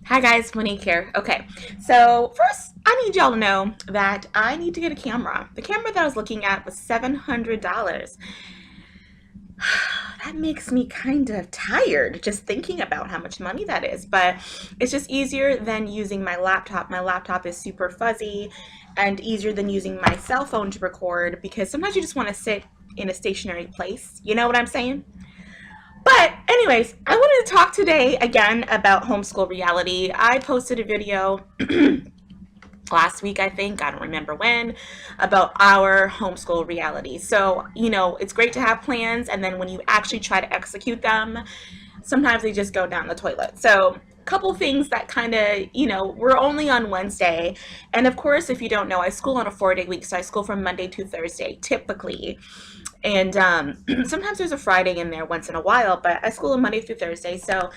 Hi guys, Monique here. Okay, so first I need y'all to know that I need to get a camera. The camera that I was looking at was $700. That makes me kind of tired just thinking about how much money that is, but it's just easier than using my laptop. My laptop is super fuzzy and easier than using my cell phone to record because sometimes you just want to sit in a stationary place. You know what I'm saying? But anyways, I wanted to talk today again about homeschool reality. I posted a video last week, I think, I don't remember when, about our homeschool reality. So, it's great to have plans, and then when you actually try to execute them, sometimes they just go down the toilet. So, a couple things that kind of, we're only on Wednesday. And of course, if you don't know, I school on a 4-day week. So I school from Monday to Thursday, typically. And sometimes there's a Friday in there once in a while, but I school on Monday through Thursday. So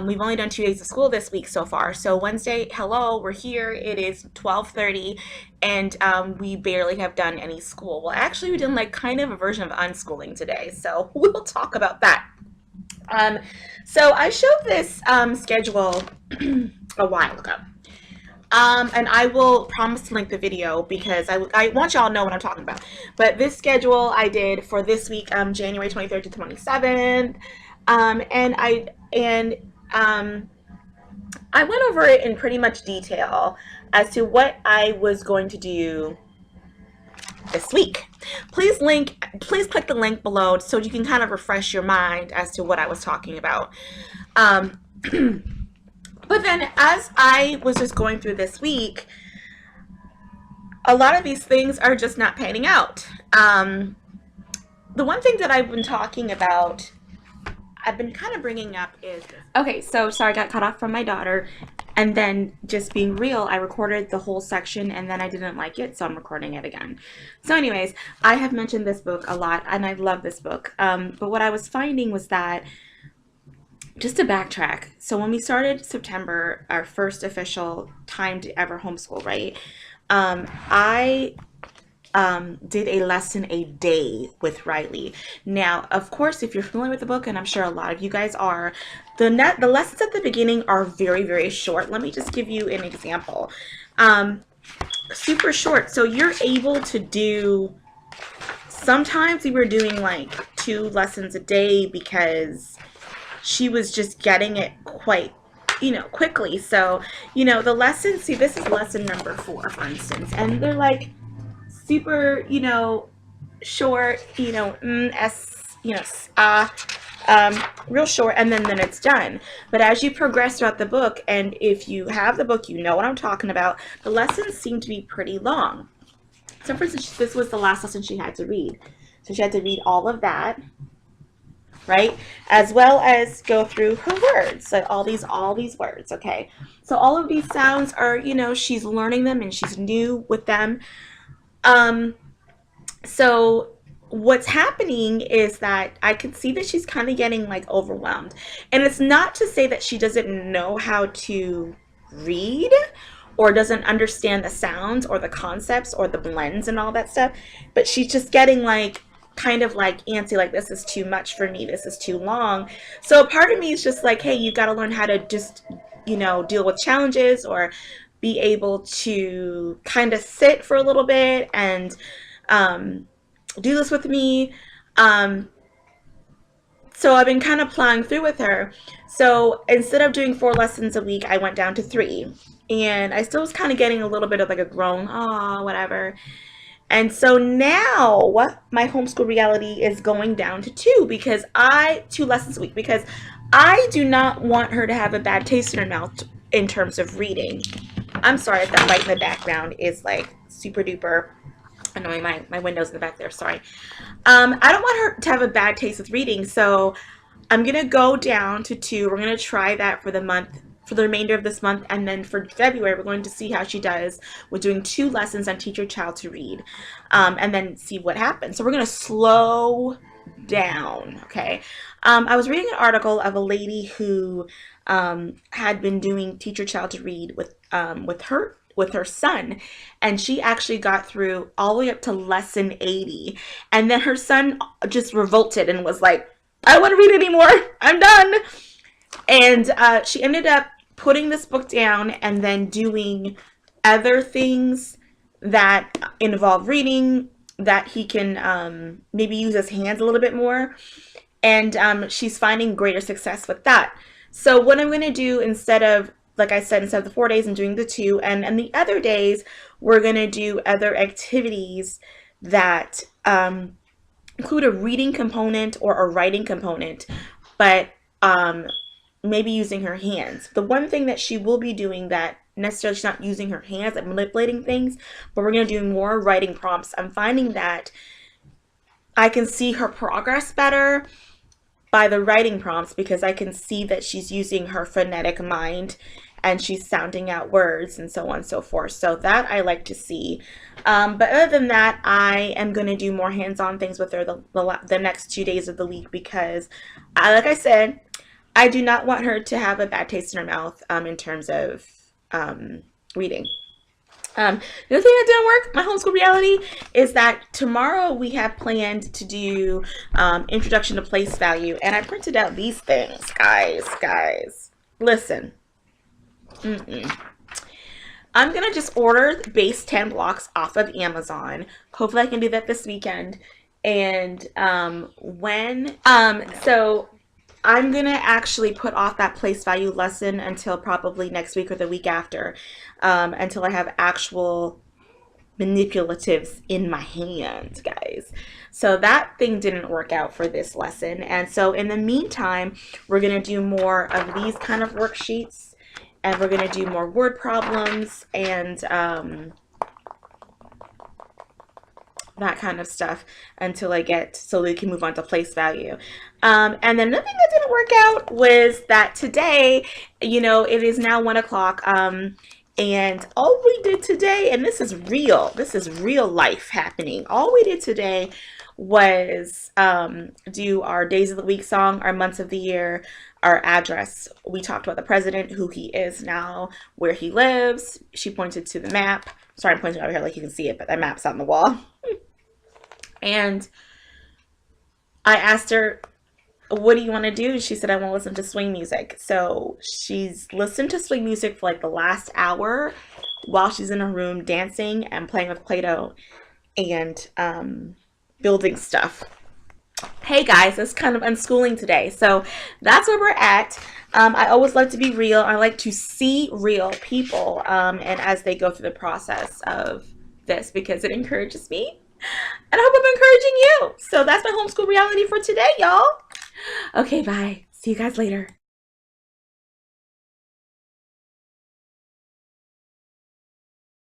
we've only done 2 days of school this week so far. So Wednesday, hello, we're here. It is 12:30, and we barely have done any school. Well, actually, we did like kind of a version of unschooling today. So we'll talk about that. Um, so I showed this schedule a while ago. And I will promise to link the video because I want y'all to know what I'm talking about. But this schedule I did for this week, January 23rd to 27th. And I went over it in pretty much detail as to what I was going to do this week. Please click the link below so you can kind of refresh your mind as to what I was talking about. But then as I was just going through this week, a lot of these things are just not panning out. The one thing that I've been talking about, I've been kind of bringing up is, okay, so sorry, I got cut off from my daughter. And then just being real, I recorded the whole section and then I didn't like it, so I'm recording it again. So anyways, I have mentioned this book a lot and I love this book. But what I was finding was that, just to backtrack, so when we started September, our first official time to ever homeschool, right? I did a lesson a day with Riley. Now, of course, if you're familiar with the book, and I'm sure a lot of you guys are, the lessons at the beginning are very, very short. Let me just give you an example. Super short. So you're able to do, sometimes we were doing like 2 lessons a day because she was just getting it quite, quickly. So, the lessons, see, this is lesson number 4, for instance, and they're like super, short, real short, and then it's done. But as you progress throughout the book, and if you have the book, you know what I'm talking about, the lessons seem to be pretty long. So for instance, this was the last lesson she had to read. So she had to read all of that, right? As well as go through her words, so all these words, okay? So all of these sounds are, she's learning them and she's new with them. So what's happening is that I could see that she's kind of getting like overwhelmed. And it's not to say that she doesn't know how to read or doesn't understand the sounds or the concepts or the blends and all that stuff, but she's just getting like kind of like antsy, like this is too much for me, this is too long. So part of me is just like, hey, you got to learn how to just, deal with challenges or be able to kind of sit for a little bit and do this with me. So I've been kind of plowing through with her. So instead of doing 4 lessons a week, I went down to 3. And I still was kind of getting a little bit of like a groan, oh, whatever. And so now my homeschool reality is going down to 2 because 2 lessons a week, because I do not want her to have a bad taste in her mouth in terms of reading. I'm sorry if that light in the background is like super duper annoying. My window's in the back there, sorry. I don't want her to have a bad taste with reading, so I'm gonna go down to 2. We're gonna try that for the month, for the remainder of this month, and then for February we're going to see how she does with doing 2 lessons on Teach Your Child to Read, and then see what happens. So we're going to slow down, okay? I was reading an article of a lady who had been doing Teach Your Child to Read with her son, and she actually got through all the way up to lesson 80, and then her son just revolted and was like, I don't want to read anymore, I'm done. And she ended up putting this book down and then doing other things that involve reading, that he can maybe use his hands a little bit more. And she's finding greater success with that. So what I'm going to do, instead of, like I said, instead of the 4 days, I'm doing the 2. And the other days, we're going to do other activities that include a reading component or a writing component, but maybe using her hands. The one thing that she will be doing that necessarily she's not using her hands at manipulating things, but we're going to do more writing prompts. I'm finding that I can see her progress better by the writing prompts because I can see that she's using her phonetic mind and she's sounding out words and so on and so forth. So that I like to see. But other than that, I am going to do more hands-on things with her the next 2 days of the week because, like I said, I do not want her to have a bad taste in her mouth in terms of reading. The other thing that didn't work, my homeschool reality, is that tomorrow we have planned to do introduction to place value, and I printed out these things, guys. Listen, I'm gonna just order base 10 blocks off of Amazon. Hopefully, I can do that this weekend. And so I'm gonna actually put off that place value lesson until probably next week or the week after, until I have actual manipulatives in my hand, guys. So that thing didn't work out for this lesson. And so in the meantime, we're gonna do more of these kind of worksheets, and we're gonna do more word problems and that kind of stuff until I get so we can move on to place value. And then another thing that didn't work out was that today, it is now 1 o'clock. And all we did today, and this is real life happening. All we did today was do our days of the week song, our months of the year, our address. We talked about the president, who he is now, where he lives. She pointed to the map. Sorry, I'm pointing over here like you can see it, but that map's on the wall. And I asked her, what do you want to do? And she said, I want to listen to swing music. So she's listened to swing music for like the last hour while she's in her room dancing and playing with Play-Doh and building stuff. Hey guys, it's kind of unschooling today. So that's where we're at. I always like to be real. I like to see real people and as they go through the process of this because it encourages me. And I hope I'm encouraging you. So that's my homeschool reality for today, y'all. Okay, bye. See you guys later.